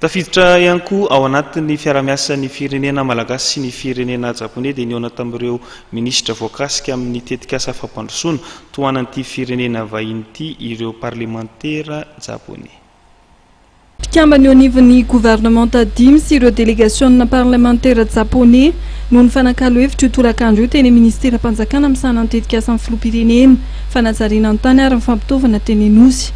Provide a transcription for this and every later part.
Tafiditra ihany koa ao anatin'ny fiaramiasan'ny firenena malagasy sy ny firenena japonais dia niona tamin'ireo ministra voakasika amin'ny tetikasa fampandrosoana toanan'ity firenena vahiny ity ireo parlementaire japonais. Mpikambana eo anivon'ny gouvernementa dimy sy ireo délégation parlementaire japonais no nifanakalo hevitra io tolakandro io teny ministera-panjakana misana ny tetikasa amin'ny filoham-pirenena fanajariana ny tany ary mifampitaovana teny Anosy.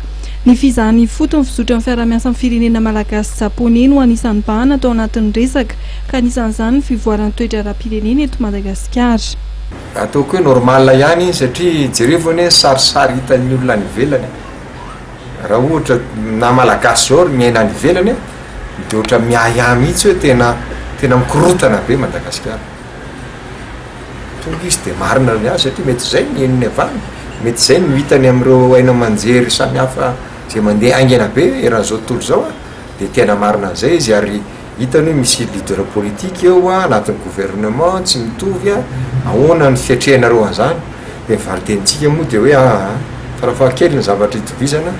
Ny fizahan'ny fotony fizotra ny fiaramiasa amin'ny firenena malagasy japonais no anisan'ny bahana atao anatin'ny resaka ka anisan'izany ny fivoaran'ny toetra ara-pirenena eto Madagasikara. Ataoko hoe normal ihany satria jerevony sarisary hitan'ny olona any ivelany. Raha ohatra na malagasy zao miaina any ivelany dia ohatra miaya mihitsy hoe tena mikorotana be Madagasikara. Tonga izy dia marina ny azy satria mety izay ny eniny avany, mety izay no hitany amin'ireo aina aman-jery samihafa zay mandeha aingana be eran'izao tontolo izao dia tena marina an'izay izy ary hitany hoe misy leader politique eo anatin'ny gouvernement tsy mitovy ahoana ny fiatrehanareo an'izany dia valitentsika moa dia hoe farafahakely ny zavatra hitovizana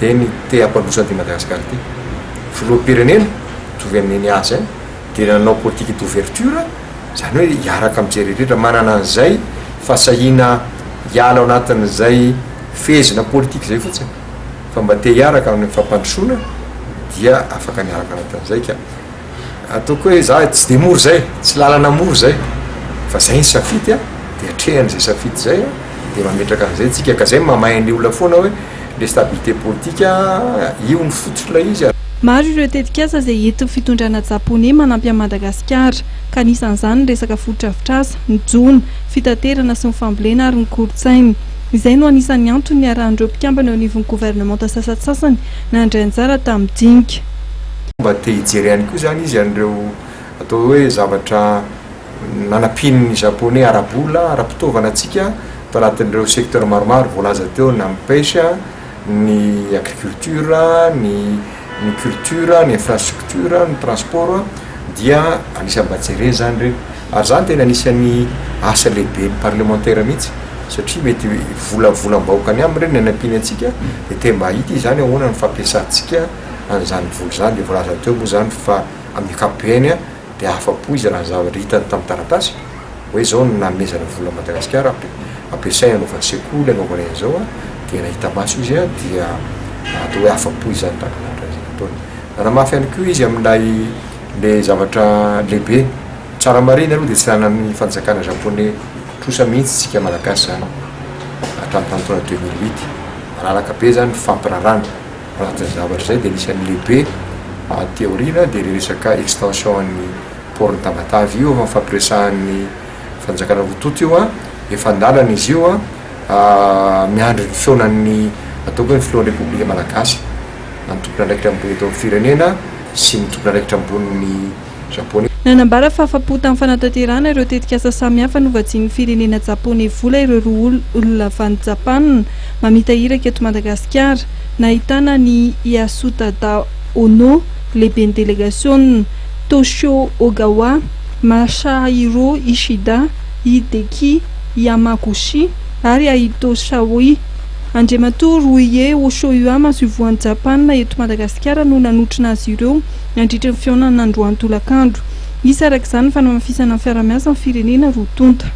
dia ny te hampandrosan'ity Madagasikara ity. Filoham-pirenena mitovy amin'ny azy dia nanao politique d'ouverture izany hoe hiaraka mijery manana an'izay fahasahiana hiala ao anatin'izay fezina politique zay fotsiny fa mba te hiaraka amin'ny fampandrosoana dia afaka niaraka anatin'izay ka ataoko hoe za tsy de moro zay tsy lalana moro zay fa zay ny safidy dia atrehan'izay safidy zay dia mametraka an'izay tsika ka zay mamahay ny olona foana hoe le stabilité politique io ny fototra izy. Maro ireo tetikasa izay entin'ny fitondrana japonais manampy an'i Madagasikara ka anisan'izany ny resaka fototra-afitrasa, ny jona, fitaterana sy ny fambolena ary ny kolotsaina. Izay no anisan'ny antony niarahan'ireo mpikambana eo anivon'ny gouvernementa sasasasany nandray anjara tamin'ny dinika. Mba te hijery ihany koa zany izy an'ireo atao hoe zavatra nanampian'ny japonais ara-bola ara-pitaovana antsika tao anatin'ireo secteur maromaro voalaza teo na ny pêche, ny agriculture, ny culture, ny infrastructure, ny transport dia anisan'ny mba jerena zany reny ary zany tena anisan'ny asa lehibe parlementaire mihitsy satria mety volam-bahoaka any amin'ny reny nanampiany antsika dia te mba hita izany ahoana ny fampiasantsika an'izany vola zany dia voalaza teo moa zany fa amin'ny ankapobeny dia afa-po izy raha zavatra hitany tamin'ny taratasy hoe zao ny namezana vola Madagasikara ampiasay anaovany sekoly anaovany an'izao dia nahita maso izy dia atao hoe afa-po izy zany nanamafy ihany koa izy amin'ilay le zavatra lehibe tsara marina aloha dia tsy nanan'ny fanjakana japonais trosa mihitsy tsika malagasy zany hatramin'ny taona 2008 malalaka be zany fampirarana anatin'ny zavatra zay dia nisan'ny lehibe théorina dia le resaka extension ny portny Tamatavy io fampiresahan'ny fanjakana vototo io efa andalana izy io miandry ny feonan'ny ataoko hoe ny filohan'ny repoblika malagasy nitompona andraikitra ambony eto amin'ny firenena sy nitompona andraikitra ambon'ny japonais. Nanambara fa afa-po tamin'ny fanatanterahana ireo tetikasa samihafa novajian'ny firenena japonais vola ireo roa olona avy any Japana mamita iraka eto Madagasikara nahitana ny Yasutada Ono lehiben'ny délégation, Toshio Ogawa, Masahiro Ishida, Hideki Yamaguchi ary Aito Shaoi. Andriamatoa Ruie Oshoyama suvoan'ny Japana eto Madagasikara no nanotrina azy ireo nandritra ny fiaonana n'androany tolakandro. Isy araka izany fanamafisana ny fiaramiasa amin'ny firenena roa tonta.